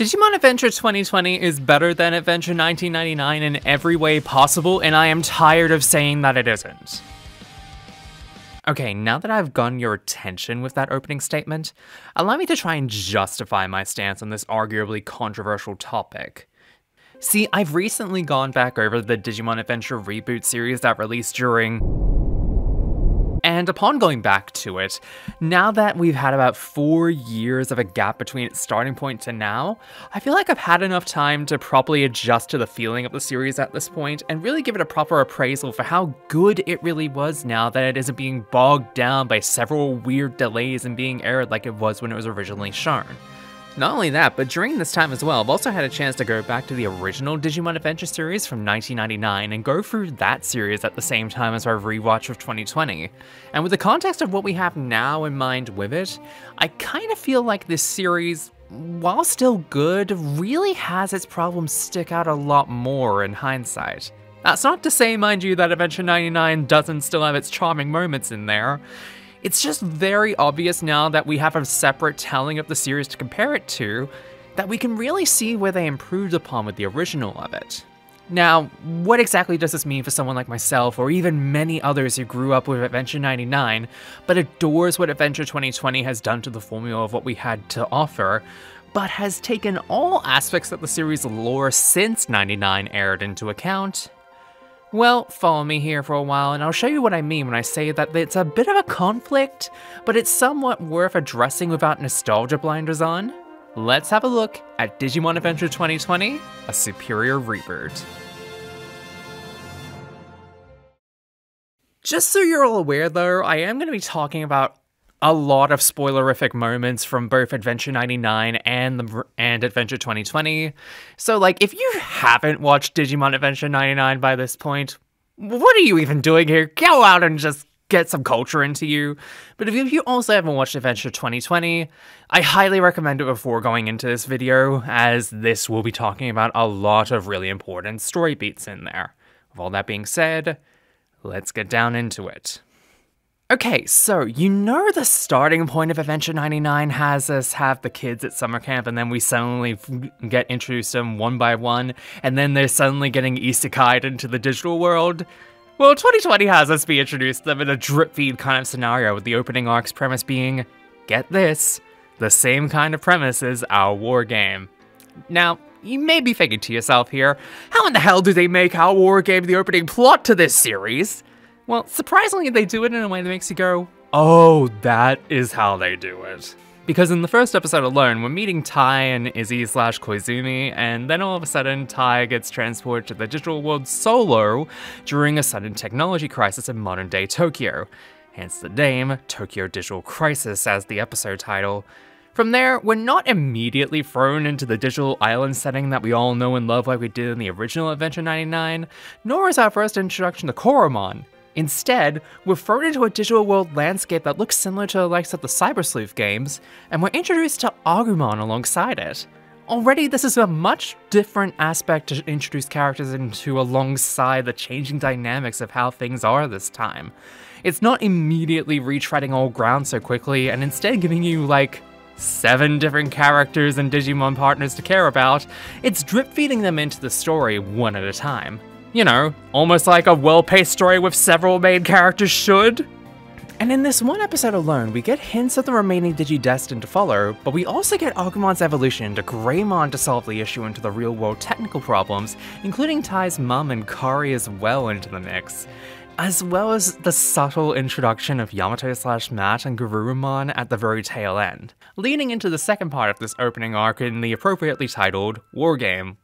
Digimon Adventure 2020 is better than Adventure 1999 in every way possible, and I am tired of saying that it isn't. Okay, now that I've gotten your attention with that opening statement, allow me to try and justify my stance on this arguably controversial topic. See, I've recently gone back over the Digimon Adventure reboot series that released during... And upon going back to it, now that we've had about 4 years of a gap between its starting point to now, I feel like I've had enough time to properly adjust to the feeling of the series at this point and really give it a proper appraisal for how good it really was now that it isn't being bogged down by several weird delays in being aired like it was when it was originally shown. Not only that, but during this time as well, I've also had a chance to go back to the original Digimon Adventure series from 1999 and go through that series at the same time as our rewatch of 2020. And with the context of what we have now in mind with it, I kind of feel like this series, while still good, really has its problems stick out a lot more in hindsight. That's not to say, mind you, that Adventure 99 doesn't still have its charming moments in there. It's just very obvious now that we have a separate telling of the series to compare it to, that we can really see where they improved upon with the original of it. Now, what exactly does this mean for someone like myself, or even many others who grew up with Adventure 99, but adores what Adventure 2020 has done to the formula of what we had to offer, but has taken all aspects of the series' lore since 99 aired into account? Well, follow me here for a while and I'll show you what I mean when I say that it's a bit of a conflict, but it's somewhat worth addressing without nostalgia blinders on. Let's have a look at Digimon Adventure 2020, a Superior Reboot. Just so you're all aware though, I am going to be talking about a lot of spoilerific moments from both Adventure 99 and Adventure 2020. So like, if you haven't watched Digimon Adventure 99 by this point, what are you even doing here? Go out and just get some culture into you. But if you also haven't watched Adventure 2020, I highly recommend it before going into this video, as this will be talking about a lot of really important story beats in there. With all that being said, let's get down into it. Okay, so you know the starting point of Adventure 99 has us have the kids at summer camp, and then we suddenly get introduced to them one by one, and then they're suddenly getting isekai'd into the digital world? Well, 2020 has us be introduced to them in a drip feed kind of scenario, with the opening arc's premise being, get this, the same kind of premise as our war game. Now, you may be thinking to yourself here, how in the hell do they make our war game the opening plot to this series? Well, surprisingly, they do it in a way that makes you go, oh, that is how they do it. Because in the first episode alone, we're meeting Tai and Izzy/Koizumi, and then all of a sudden, Tai gets transported to the digital world solo during a sudden technology crisis in modern-day Tokyo. Hence the name, Tokyo Digital Crisis, as the episode title. From there, we're not immediately thrown into the digital island setting that we all know and love like we did in the original Adventure 99, nor is our first introduction to Koromon. Instead, we're thrown into a digital world landscape that looks similar to the likes of the Cyber Sleuth games, and we're introduced to Agumon alongside it. Already, this is a much different aspect to introduce characters into alongside the changing dynamics of how things are this time. It's not immediately retreading old ground so quickly, and instead giving you, like, 7 different characters and Digimon partners to care about. It's drip-feeding them into the story one at a time. You know, almost like a well-paced story with several main characters should. And in this one episode alone, we get hints of the remaining Digi destined to follow, but we also get Agumon's evolution into Greymon to solve the issue into the real-world technical problems, including Tai's mum and Kari as well into the mix. As well as the subtle introduction of Yamato/Matt and Garurumon at the very tail end, leading into the second part of this opening arc in the appropriately titled War Game,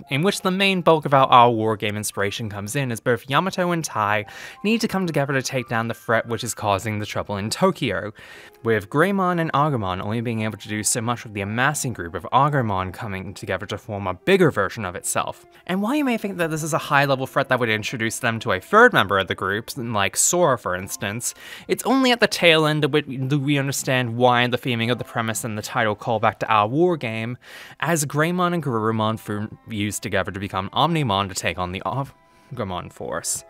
in which the main bulk of our War Game inspiration comes in, as both Yamato and Tai need to come together to take down the threat which is causing the trouble in Tokyo, with Greymon and Agumon only being able to do so much with the amassing group of Agumon coming together to form a bigger version of itself. And while you may think that this is a high-level threat that would introduce them to a third member of the group, like Sora for instance, it's only at the tail end of it do we understand why the theming of the premise and the title call back to our war game, as Greymon and Garurumon fused together to become Omnimon to take on the Agumon force.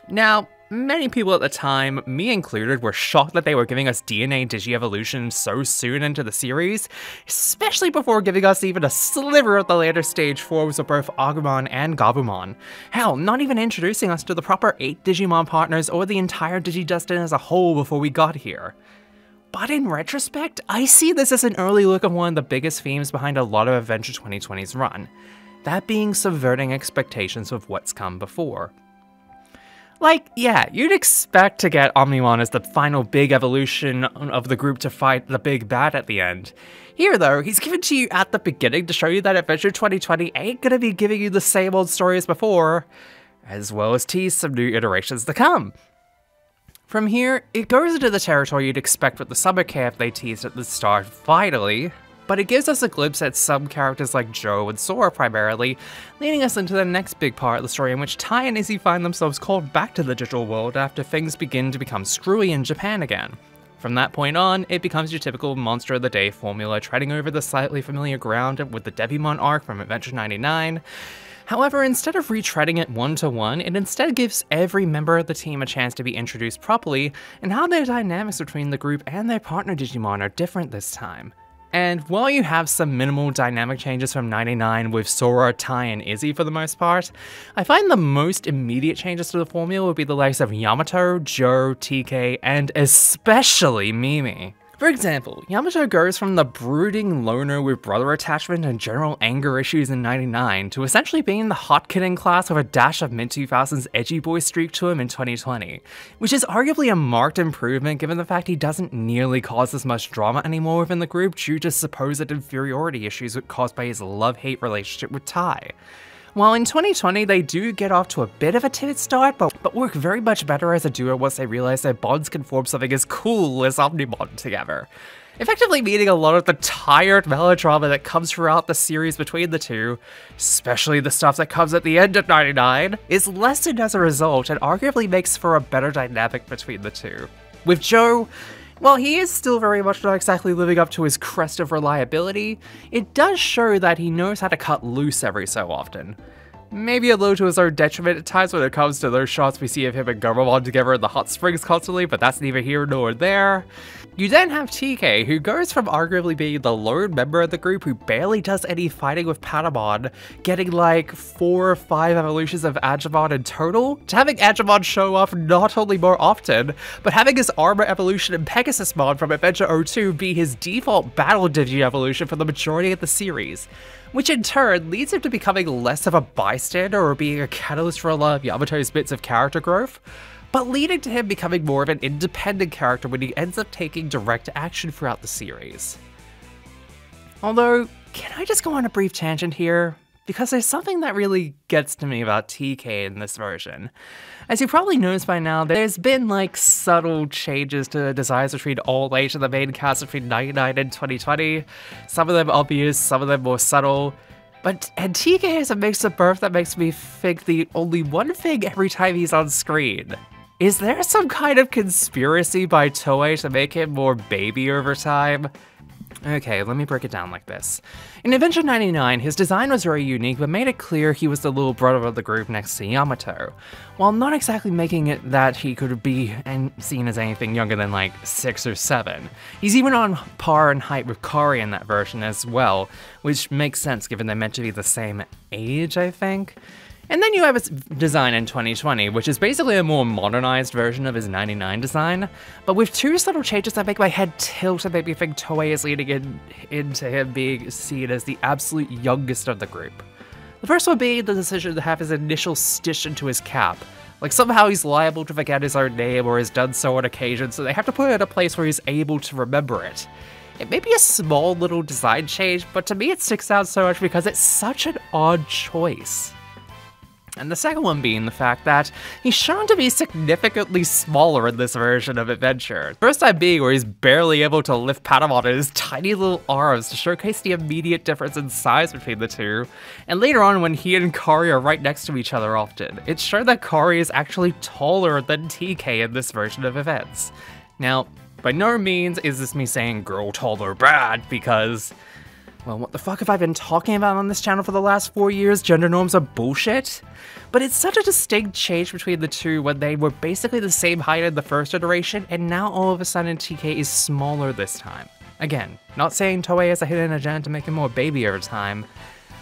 Now, many people at the time, me included, were shocked that they were giving us DNA Digievolution so soon into the series, especially before giving us even a sliver of the later stage forms of both Agumon and Gabumon. Hell, not even introducing us to the proper 8 Digimon partners or the entire Digidestin as a whole before we got here. But in retrospect, I see this as an early look at one of the biggest themes behind a lot of Adventure 2020's run, that being subverting expectations of what's come before. Like, yeah, you'd expect to get Omnimon as the final big evolution of the group to fight the big bad at the end. Here though, he's given to you at the beginning to show you that Adventure 2020 ain't gonna be giving you the same old story as before, as well as tease some new iterations to come. From here, it goes into the territory you'd expect with the summer camp they teased at the start finally, but it gives us a glimpse at some characters like Joe and Sora primarily, leading us into the next big part of the story in which Tai and Izzy find themselves called back to the digital world after things begin to become screwy in Japan again. From that point on, it becomes your typical Monster of the Day formula, treading over the slightly familiar ground with the Devimon arc from Adventure 99. However, instead of retreading it one-to-one, it instead gives every member of the team a chance to be introduced properly, and how their dynamics between the group and their partner Digimon are different this time. And while you have some minimal dynamic changes from 99 with Sora, Tai, and Izzy for the most part, I find the most immediate changes to the formula would be the likes of Yamato, Joe, TK, and especially Mimi. For example, Yamato goes from the brooding loner with brother attachment and general anger issues in 99 to essentially being the hot kid in class with a dash of mid-2000s edgy boy streak to him in 2020, which is arguably a marked improvement given the fact he doesn't nearly cause as much drama anymore within the group due to supposed inferiority issues caused by his love-hate relationship with Tai. While in 2020 they do get off to a bit of a timid start, but work very much better as a duo once they realize their bonds can form something as cool as Omnimon together. Effectively meaning a lot of the tired melodrama that comes throughout the series between the two, especially the stuff that comes at the end of 99, is lessened as a result and arguably makes for a better dynamic between the two. With Joe, while he is still very much not exactly living up to his crest of reliability, it does show that he knows how to cut loose every so often. Maybe a little to his own detriment at times when it comes to those shots we see of him and Gabumon together in the hot springs constantly, but that's neither here nor there. You then have TK, who goes from arguably being the lone member of the group who barely does any fighting with Patamon, getting like 4 or 5 evolutions of Agumon in total, to having Agumon show up not only more often, but having his armor evolution in Pegasusmon from Adventure 02 be his default battle Digi evolution for the majority of the series, which in turn leads him to becoming less of a bystander or being a catalyst for a lot of Yamato's bits of character growth, but leading to him becoming more of an independent character when he ends up taking direct action throughout the series. Although, can I just go on a brief tangent here? Because there's something that really gets to me about TK in this version. As you probably noticed by now, there's been like subtle changes to the designs between all 8 of the main cast between 99 and 2020. Some of them obvious, some of them more subtle. And TK has a mix of both that makes me think the only one thing every time he's on screen. Is there some kind of conspiracy by Toei to make him more baby over time? Okay, let me break it down like this. In Adventure 99, his design was very unique, but made it clear he was the little brother of the group next to Yamato, while not exactly making it that he could be seen as anything younger than like 6 or 7. He's even on par in height with Kari in that version as well, which makes sense given they're meant to be the same age, I think. And then you have his design in 2020, which is basically a more modernized version of his 99 design, but with 2 subtle changes that make my head tilt and make me think Toei is leading into him being seen as the absolute youngest of the group. The first one being the decision to have his initial stitched into his cap. Like somehow he's liable to forget his own name or has done so on occasion, so they have to put it in a place where he's able to remember it. It may be a small little design change, but to me it sticks out so much because it's such an odd choice. And the second one being the fact that he's shown to be significantly smaller in this version of Adventure. First time being where he's barely able to lift Patamon in his tiny little arms to showcase the immediate difference in size between the two, and later on when he and Kari are right next to each other often. It's shown that Kari is actually taller than TK in this version of events. Now, by no means is this me saying girl taller bad, because Well, what the fuck have I been talking about on this channel for the last 4 years? Gender norms are bullshit? But it's such a distinct change between the two when they were basically the same height in the first iteration, and now all of a sudden TK is smaller this time. Again, not saying Toei has a hidden agenda to make him more baby over time,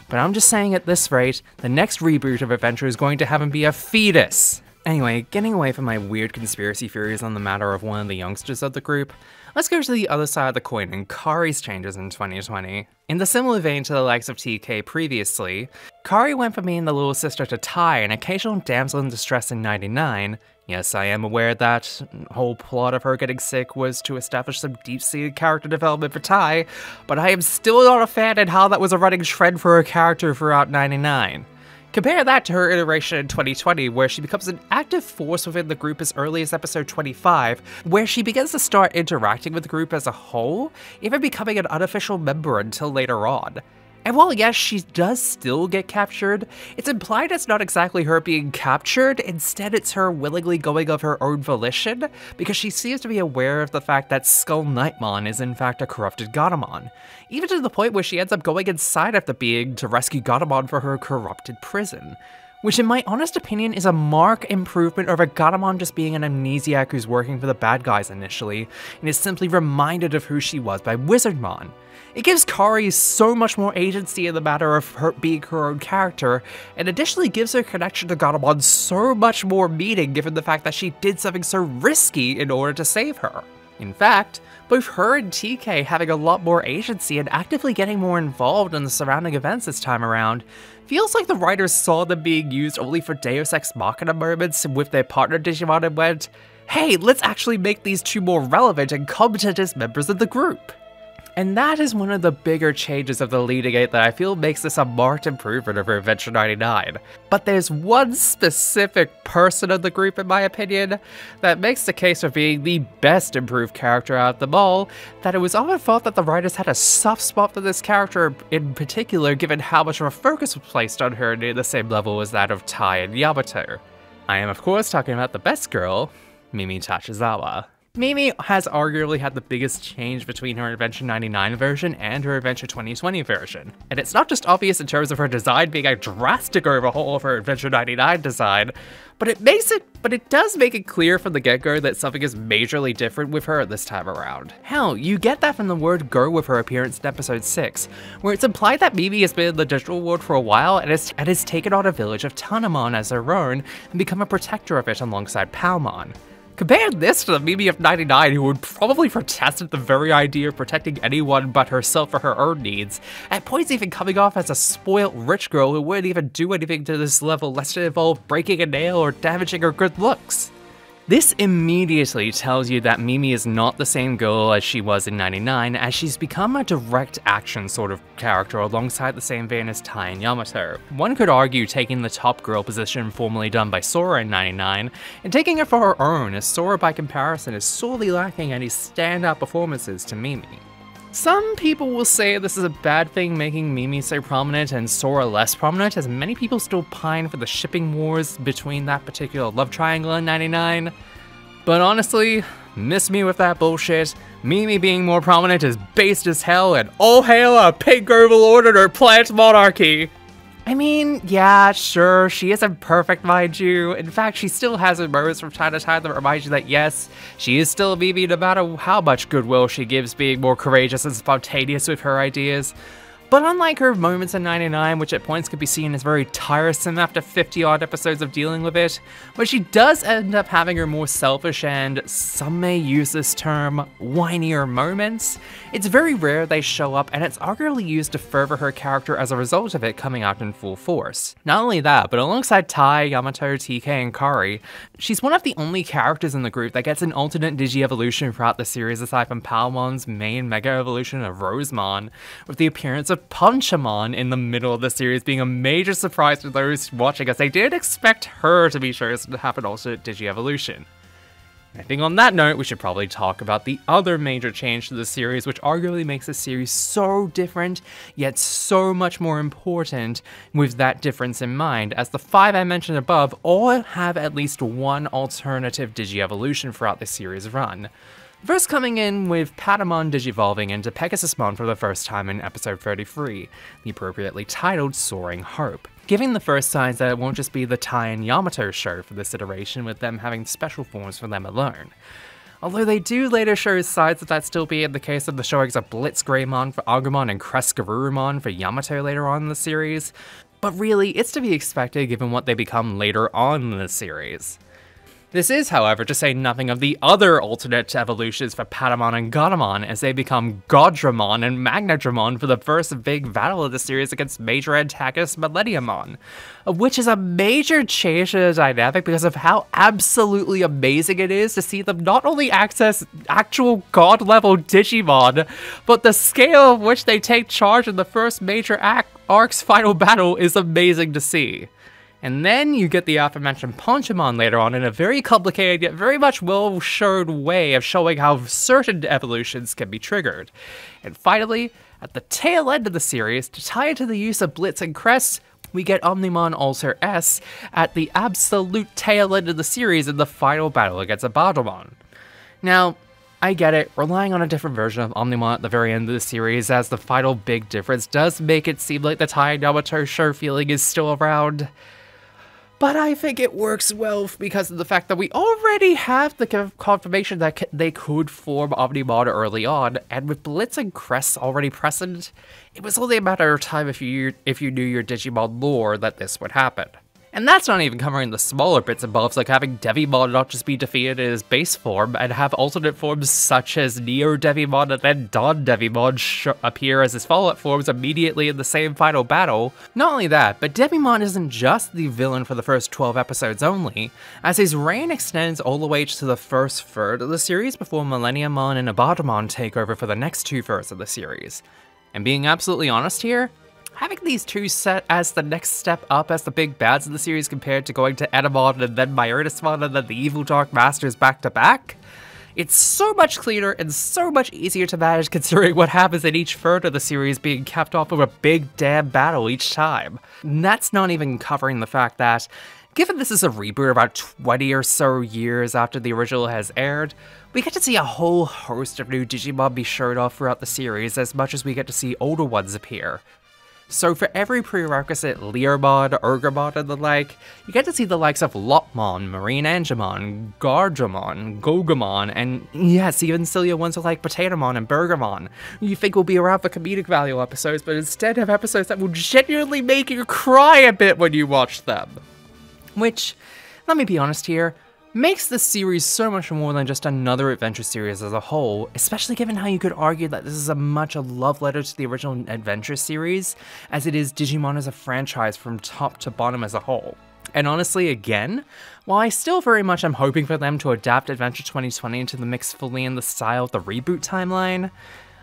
but I'm just saying at this rate, the next reboot of Adventure is going to have him be a fetus! Anyway, getting away from my weird conspiracy theories on the matter of one of the youngsters of the group, let's go to the other side of the coin and Kari's changes in 2020. In the similar vein to the likes of TK previously, Kari went from being the little sister to Tai, an occasional damsel in distress in 99. Yes, I am aware that whole plot of her getting sick was to establish some deep-seated character development for Tai, but I am still not a fan in how that was a running trend for her character throughout 99. Compare that to her iteration in 2020, where she becomes an active force within the group as early as episode 25, where she begins to start interacting with the group as a whole, even becoming an unofficial member until later on. And while yes, she does still get captured, it's implied it's not exactly her being captured, instead it's her willingly going of her own volition, because she seems to be aware of the fact that Skull Knightmon is in fact a corrupted Gatomon, even to the point where she ends up going inside of the being to rescue Gatomon for her corrupted prison. Which in my honest opinion is a marked improvement over Gatomon just being an amnesiac who's working for the bad guys initially, and is simply reminded of who she was by Wizardmon. It gives Kari so much more agency in the matter of her being her own character, and additionally gives her connection to Gatomon so much more meaning given the fact that she did something so risky in order to save her. In fact, both her and TK having a lot more agency and actively getting more involved in the surrounding events this time around feels like the writers saw them being used only for Deus Ex Machina moments with their partner Digimon and went, hey, let's actually make these two more relevant and competent as members of the group. And that is one of the bigger changes of the leading 8 that I feel makes this a marked improvement over Adventure 99. But there's one specific person of the group, in my opinion, that makes the case for being the best improved character out of them all, that it was often thought that the writers had a soft spot for this character in particular given how much of a focus was placed on her near the same level as that of Tai and Yamato. I am of course talking about the best girl, Mimi Tachizawa. Mimi has arguably had the biggest change between her Adventure 99 version and her Adventure 2020 version. And it's not just obvious in terms of her design being a drastic overhaul of her Adventure 99 design, but it does make it clear from the get-go that something is majorly different with her this time around. Hell, you get that from the word go with her appearance in episode 6, where it's implied that Mimi has been in the digital world for a while and has taken on a village of Tanamon as her own and become a protector of it alongside Palmon. Compare this to the Mimi of 99 who would probably protest at the very idea of protecting anyone but herself for her own needs, at points even coming off as a spoilt rich girl who wouldn't even do anything to this level lest it involve breaking a nail or damaging her good looks. This immediately tells you that Mimi is not the same girl as she was in 99, as she's become a direct action sort of character alongside the same vein as Tai and Yamato. One could argue taking the top girl position formerly done by Sora in 99, and taking it for her own, as Sora by comparison is sorely lacking any standout performances to Mimi. Some people will say this is a bad thing making Mimi so prominent and Sora less prominent, as many people still pine for the shipping wars between that particular love triangle in 99. But honestly, miss me with that bullshit. Mimi being more prominent is based as hell, and all hail a pink overlord or plant monarchy! I mean, yeah, sure, she isn't perfect, mind you. In fact, she still has her moments from time to time that remind you that yes, she is still Mimi no matter how much goodwill she gives being more courageous and spontaneous with her ideas. But unlike her moments in 99, which at points could be seen as very tiresome after 50-odd episodes of dealing with it, where she does end up having her more selfish and, some may use this term, whinier moments, it's very rare they show up, and it's arguably used to further her character as a result of it coming out in full force. Not only that, but alongside Tai, Yamato, TK, and Kari, she's one of the only characters in the group that gets an alternate Digi-evolution throughout the series aside from Palmon's main Mega Evolution of Rosemon, with the appearance of Punchamon in the middle of the series being a major surprise to those watching, as they didn't expect her to be chosen to have an alternate Digi-evolution. I think on that note, we should probably talk about the other major change to the series, which arguably makes the series so different, yet so much more important with that difference in mind, as the 5 I mentioned above all have at least one alternative Digi-evolution throughout the series run. First coming in with Patamon digivolving into Pegasusmon for the first time in episode 33, the appropriately titled Soaring Hope, giving the first signs that it won't just be the Tai and Yamato show for this iteration with them having special forms for them alone. Although they do later show signs of that still being the case of the showings of Blitzgreymon for Agumon and Cresgarurumon for Yamato later on in the series, but really, it's to be expected given what they become later on in the series. This is, however, to say nothing of the other alternate evolutions for Patamon and Gatomon as they become Godramon and Magnadramon for the first big battle of the series against major antagonist Millenniumon, which is a major change in the dynamic because of how absolutely amazing it is to see them not only access actual god-level Digimon, but the scale of which they take charge in the first major arc's final battle is amazing to see. And then you get the aforementioned Ponchamon later on in a very complicated yet very much well-shown way of showing how certain evolutions can be triggered. And finally, at the tail end of the series, to tie into the use of Blitz and Crest, we get Omnimon Alter S at the absolute tail end of the series in the final battle against Abadomon. Now, I get it, relying on a different version of Omnimon at the very end of the series as the final big difference does make it seem like the Tai and Yamato show feeling is still around. But I think it works well because of the fact that we already have the confirmation that they could form Omnimon early on, and with Blitz and Crest already present, it was only a matter of time if you knew your Digimon lore that this would happen. And that's not even covering the smaller bits and bobs like having Devimon not just be defeated in his base form and have alternate forms such as Neo Devimon and then Don Devimon appear as his follow-up forms immediately in the same final battle. Not only that, but Devimon isn't just the villain for the first 12 episodes only, as his reign extends all the way to the first third of the series before Millenniumon and Abadomon take over for the next 2/3 of the series. And being absolutely honest here, having these two set as the next step up as the big bads of the series compared to going to Etamon and then Myotismon and then the Evil Dark Masters back to back, it's so much cleaner and so much easier to manage considering what happens in each third of the series being capped off with a big damn battle each time. And that's not even covering the fact that, given this is a reboot about 20 or so years after the original has aired, we get to see a whole host of new Digimon be showed off throughout the series as much as we get to see older ones appear. So for every prerequisite Learmon, Urgamon, and the like, you get to see the likes of Lopmon, Marine Angemon, Gardramon, Gogamon, and yes, even sillier ones like Potatomon and Bergamon, you think will be around for comedic value episodes, but instead have episodes that will genuinely make you cry a bit when you watch them. Which, let me be honest here, makes this series so much more than just another adventure series as a whole, especially given how you could argue that this is as much a love letter to the original adventure series as it is Digimon as a franchise from top to bottom as a whole. And honestly, again, while I still very much am hoping for them to adapt Adventure 2020 into the mix fully in the style of the reboot timeline,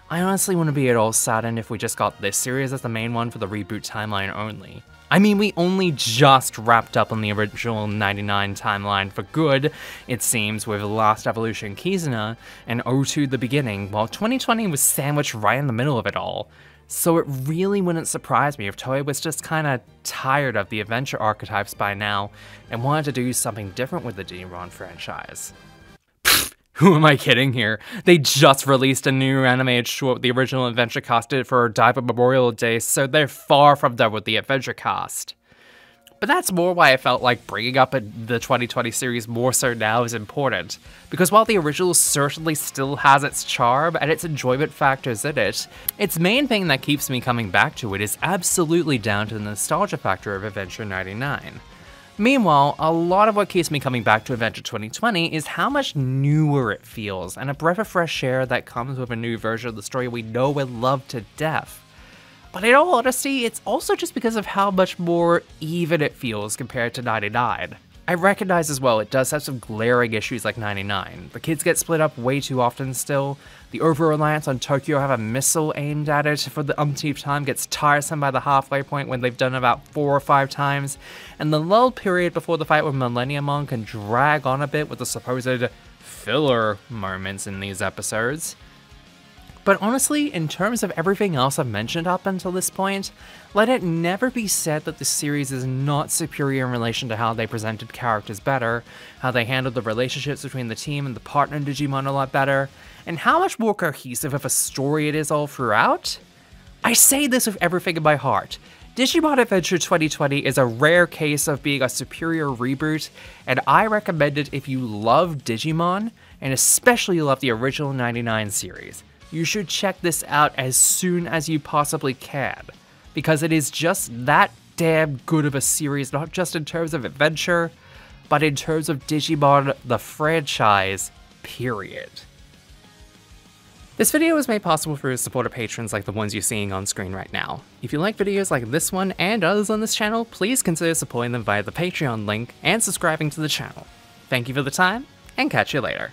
I honestly wouldn't be at all saddened if we just got this series as the main one for the reboot timeline only. I mean, we only just wrapped up on the original 99 timeline for good, it seems, with Last Evolution Kizuna and O2 The Beginning, while 2020 was sandwiched right in the middle of it all. So it really wouldn't surprise me if Toei was just kinda tired of the adventure archetypes by now and wanted to do something different with the Digimon franchise. Who am I kidding here? They just released a new animated short with the original adventure cast did for Diva Memorial Day, so they're far from done with the adventure cast. But that's more why I felt like bringing up the 2020 series more so now is important, because while the original certainly still has its charm and its enjoyment factors in it, its main thing that keeps me coming back to it is absolutely down to the nostalgia factor of Adventure 99. Meanwhile, a lot of what keeps me coming back to Adventure 2020 is how much newer it feels, and a breath of fresh air that comes with a new version of the story we know and love to death. But in all honesty, it's also just because of how much more even it feels compared to 99. I recognize as well it does have some glaring issues like 99. The kids get split up way too often still, the over-reliance on Tokyo have a missile aimed at it for the umpteenth time gets tiresome by the halfway point when they've done about 4 or 5 times, and the lull period before the fight with Millenniumon can drag on a bit with the supposed filler moments in these episodes. But honestly, in terms of everything else I've mentioned up until this point, let it never be said that the series is not superior in relation to how they presented characters better, how they handled the relationships between the team and the partner Digimon a lot better, and how much more cohesive of a story it is all throughout. I say this with everything in my heart. Digimon Adventure 2020 is a rare case of being a superior reboot, and I recommend it if you love Digimon, and especially love the original 99 series. You should check this out as soon as you possibly can, because it is just that damn good of a series, not just in terms of adventure, but in terms of Digimon, the franchise, period. This video was made possible through supporter patrons like the ones you're seeing on screen right now. If you like videos like this one and others on this channel, please consider supporting them via the Patreon link and subscribing to the channel. Thank you for the time, and catch you later.